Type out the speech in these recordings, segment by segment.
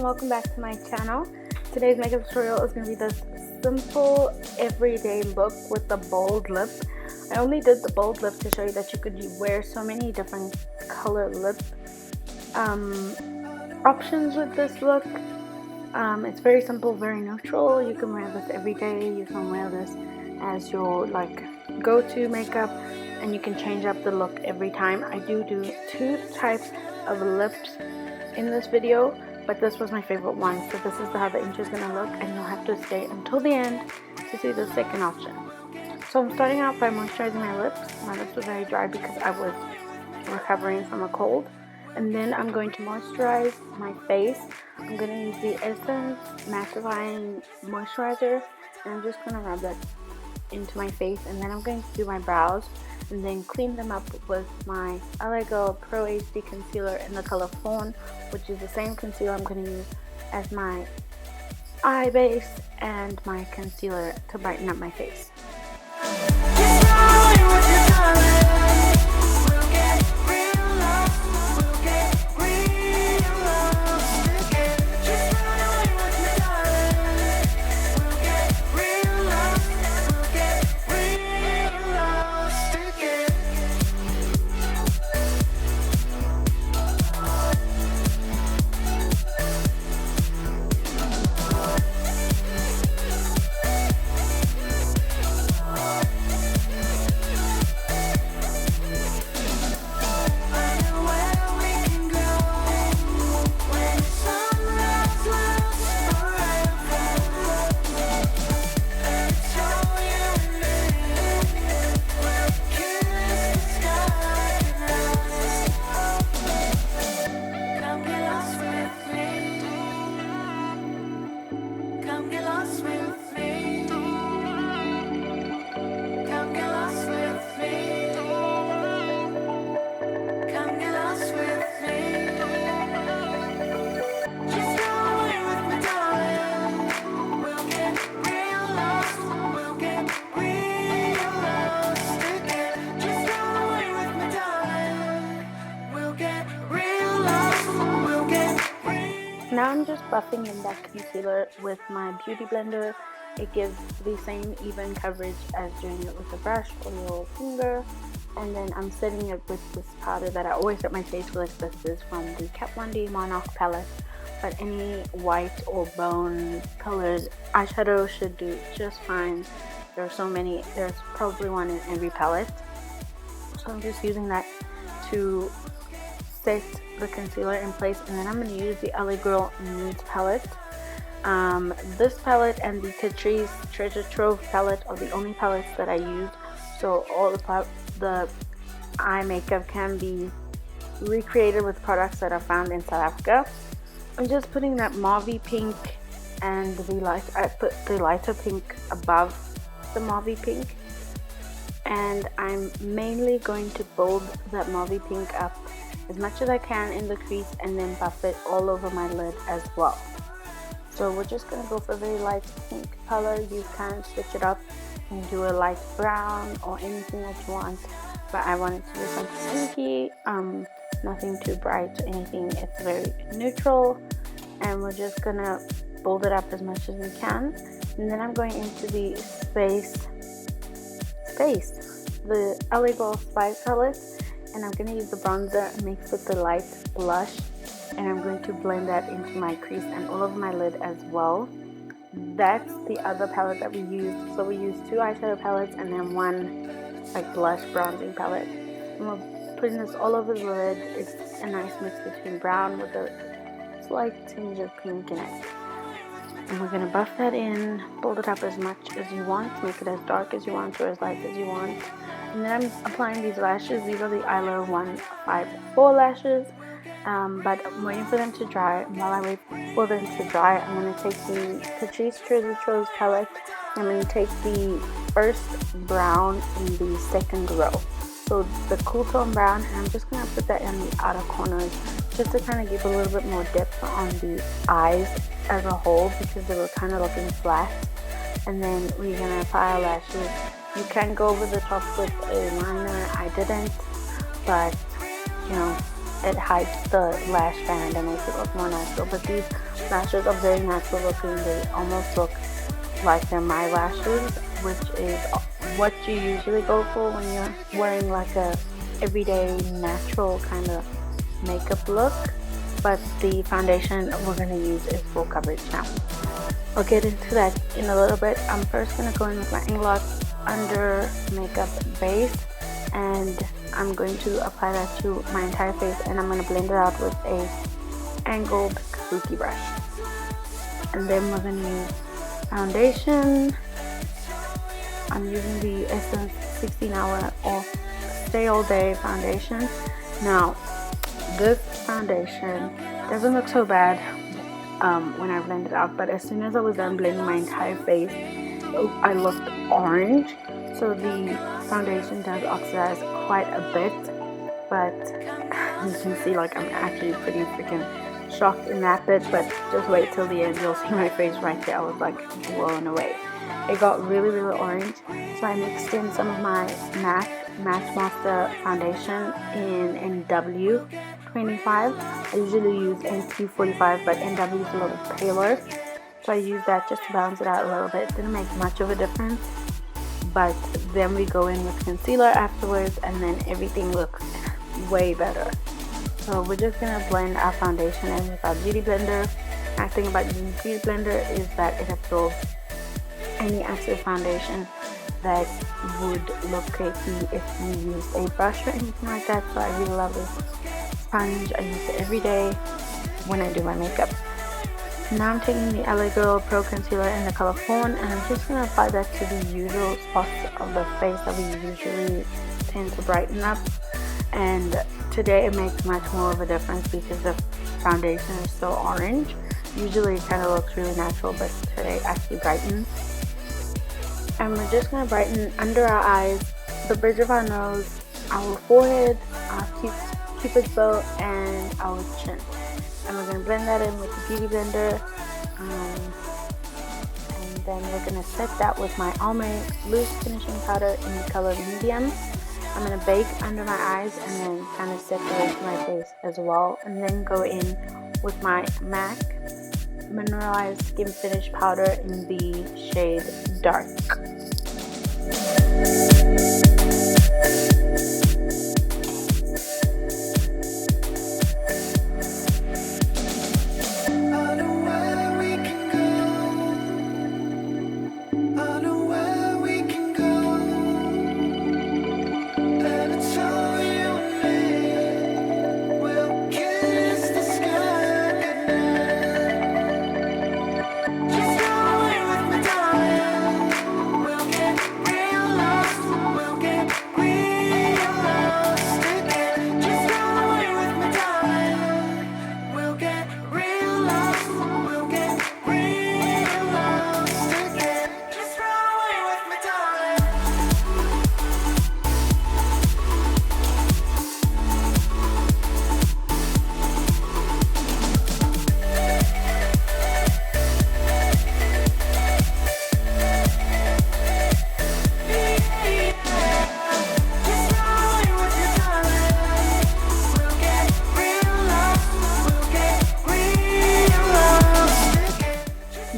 welcome back to my channel. Today's makeup tutorial is going to be this simple everyday look with the bold lip. I only did the bold lip to show you that you could wear so many different color lip options with this look. It's very simple, very neutral. You can wear this every day. You can wear this as your go-to makeup, and you can change up the look every time. I do two types of lips in this video, but this was my favorite one, so this is how the inch is going to look, and you'll have to stay until the end to see the second option. So I'm starting out by moisturizing my lips. My lips were very dry because I was recovering from a cold. And then I'm going to moisturize my face. I'm going to use the Essence Mattifying Moisturizer, and I'm just going to rub that into my face, and then I'm going to do my brows and then clean them up with my Eyelure Pro HD Concealer in the color Fawn, which is the same concealer I'm going to use as my eye base and my concealer to brighten up my face. Now I'm just buffing in that concealer with my beauty blender. It gives the same even coverage as doing it with a brush or your finger. And then I'm setting it with this powder that I always set my face with. This is from the D Monarch palette, but any white or bone colored eyeshadow should do just fine. There are so many, there's probably one in every palette. So I'm just using that to set the concealer in place, and then I'm going to use the Girl Nudes palette. This palette and the Catrice Treasure Trove palette are the only palettes that I use, so all the eye makeup can be recreated with products that are found in South Africa. I'm just putting that mauvey pink and I put the lighter pink above the mauvey pink, and I'm mainly going to build that mauvey pink up as much as I can in the crease and then buff it all over my lid as well. So we're just going to go for a very light pink color. You can switch it up and do a light brown or anything that you want, but I wanted to do something pinky, nothing too bright or anything. It's very neutral, and we're just going to build it up as much as we can. And then I'm going into the the Eyelure Spice palette, and I'm going to use the bronzer mixed with the light blush, and I'm going to blend that into my crease and all over my lid as well. That's the other palette that we used. So we used two eyeshadow palettes and then one blush bronzing palette. And we're putting this all over the lid. It's a nice mix between brown with a slight tinge of pink in it. And we're going to buff that in, build it up as much as you want, make it as dark as you want or as light as you want. And then I'm applying these lashes. These are the Eyelure 154 lashes, but I'm waiting for them to dry. And while I wait for them to dry, I'm going to take the Catrice Treasure Trove palette, and I'm going to take the first brown in the second row. So the cool tone brown, and I'm just going to put that in the outer corners just to kind of give a little bit more depth on the eyes as a whole, because they were kind of looking flat. And then we're going to apply our lashes. You can go over the top with a liner. I didn't, but you know, it hides the lash band and makes it look more natural. But these lashes are very natural looking. They almost look like they're my lashes, which is what you usually go for when you're wearing like a everyday natural kind of makeup look. But the foundation we're going to use is full coverage now. I'll get into that in a little bit. I'm first going to go in with my Inglot under makeup base, and I'm going to apply that to my entire face, and I'm going to blend it out with a angled kabuki brush. And then we're going to use foundation. I'm using the Essence 16 Hour or Stay All Day foundation. Now, this foundation doesn't look so bad when I blend it out, but as soon as I was done blending my entire face, I looked orange. So the foundation does oxidize quite a bit, but you can see like I'm actually pretty freaking shocked in that bit. But just wait till the end, you'll see my face right there. I was like blown away. It got really orange, so I mixed in some of my Matchmaster foundation in NW25. I usually use NC45, but NW is a little paler, so I use that just to balance it out a little bit. It didn't make much of a difference, but then we go in with concealer afterwards, and then everything looks way better. So we're just gonna blend our foundation in with our beauty blender. Nice thing about using the beauty blender is that it absorbs any excess foundation that would look cakey if you use a brush or anything like that. So I really love this sponge. I use it every day when I do my makeup. Now I'm taking the LA Girl Pro Concealer in the color Fawn, and I'm just going to apply that to the usual spots of the face that we usually tend to brighten up. And today it makes much more of a difference because the foundation is so orange. Usually it kind of looks really natural, but today it actually brightens. And we're just going to brighten under our eyes, the bridge of our nose, our forehead, our cupid's bow, and our chin. And we're going to blend that in with the beauty blender. And then we're going to set that with my Almay loose finishing powder in the color medium. I'm going to bake under my eyes and then kind of set the rest of my face as well. And then go in with my MAC mineralized skin finish powder in the shade Dark.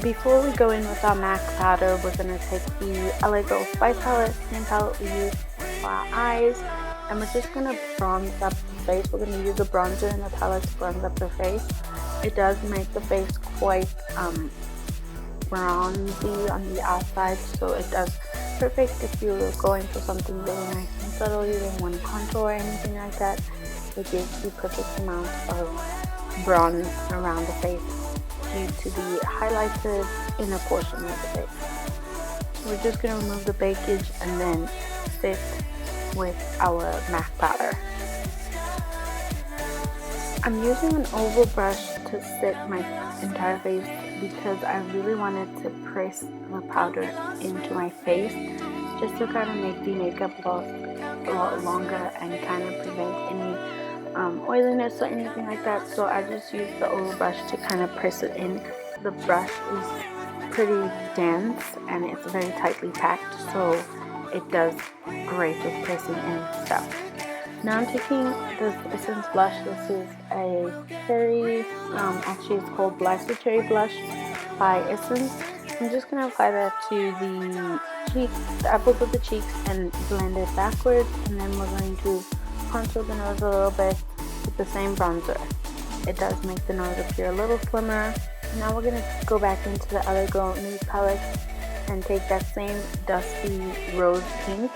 Before we go in with our MAC powder, we're going to take the LA Girl Spice Palette, same palette we use for our eyes, and we're just going to bronze up the face. We're going to use a bronzer in the palette to bronze up the face. It does make the face quite bronzy on the outside, so it does perfect if you're going for something really nice and subtle. You don't want to contour or anything like that. It gives the perfect amount of bronze around the face due to the highlighted inner portion of the face. We're just going to remove the bakage and then sit with our MAC powder. I'm using an oval brush to set my entire face because I really wanted to press the powder into my face just to kind of make the makeup last a lot longer and kind of prevent any oiliness or anything like that. So I just used the oval brush to kind of press it in. The brush is pretty dense and it's very tightly packed, so it does great with pressing in stuff. Now I'm taking this Essence blush. This is a cherry, actually it's called Blaster Cherry Blush by Essence. I'm just going to apply that to the cheeks, the apples of the cheeks, and blend it backwards, and then we're going to contour the nose a little bit with the same bronzer. It does make the nose appear a little slimmer. Now we're going to go back into the other Girl Nudes palette and take that same dusty rose pink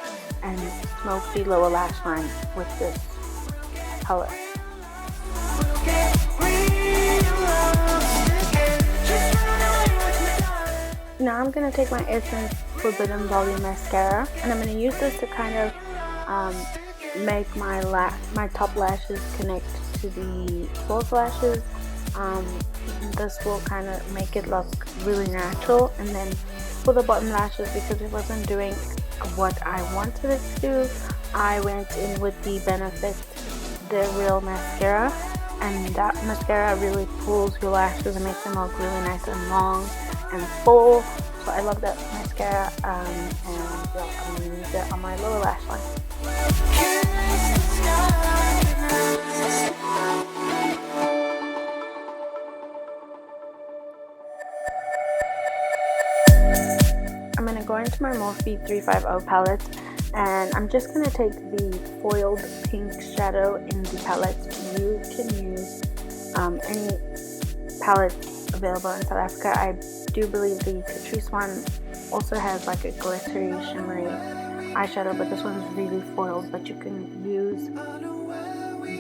and smoke the lower lash line with this color. Now I'm going to take my Essence Forbidden Volume Mascara, and I'm going to use this to kind of make my top lashes connect to the false lashes. This will kind of make it look really natural. And then for the bottom lashes, because it wasn't doing what I wanted it to do, I went in with the Benefit The Real Mascara, and that mascara really pulls your lashes and makes them look really nice and long and full. So I love that mascara, and yeah, I'm going to use it on my lower lash line. I'm going to go into my Morphe 350 palette, and I'm just going to take the foiled pink shadow in the palette. You can use any palette available in South Africa. I do believe the Catrice one also has like a glittery, shimmery eyeshadow, but this one's really foiled. But you can use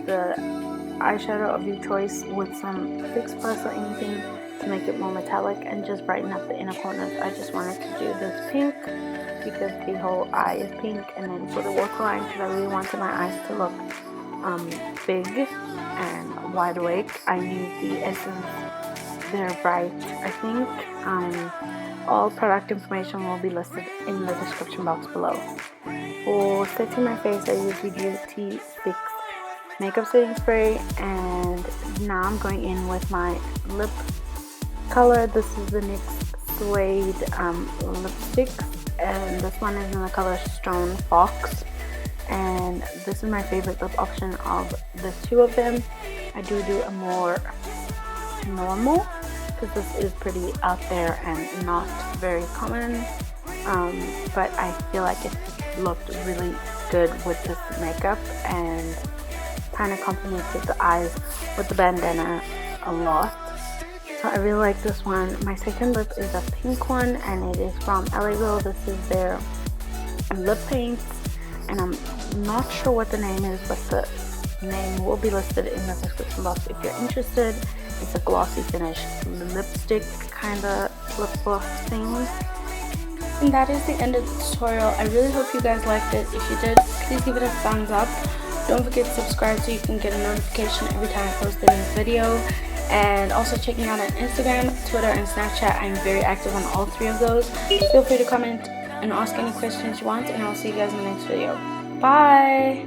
the eyeshadow of your choice with some Fix Plus or anything to make it more metallic and just brighten up the inner corners. I just wanted to do this pink because the whole eye is pink, and then for the waterline, because I really wanted my eyes to look big and wide awake, I used the Essence They're Bright, I think. All product information will be listed in the description box below. For setting my face, I use the Beauty Fix makeup setting spray, and now I'm going in with my lip color. This is the NYX Suede lipstick, and this one is in the color Stone Fox, and this is my favorite lip option of the two of them. I do a more normal, because this is pretty out there and not very common, but I feel like it looked really good with this makeup and kind of complemented the eyes with the bandana a lot. So I really like this one. My second lip is a pink one, and it is from Eyelure. This is their lip paint, and I'm not sure what the name is, but the name will be listed in the description box if you're interested. It's a glossy finish lipstick kind of lip gloss thing. And that is the end of the tutorial. I really hope you guys liked it. If you did, please give it a thumbs up. Don't forget to subscribe so you can get a notification every time I post a new video. And also check me out on Instagram, Twitter, and Snapchat. I'm very active on all three of those. Feel free to comment and ask any questions you want, and I'll see you guys in the next video. Bye!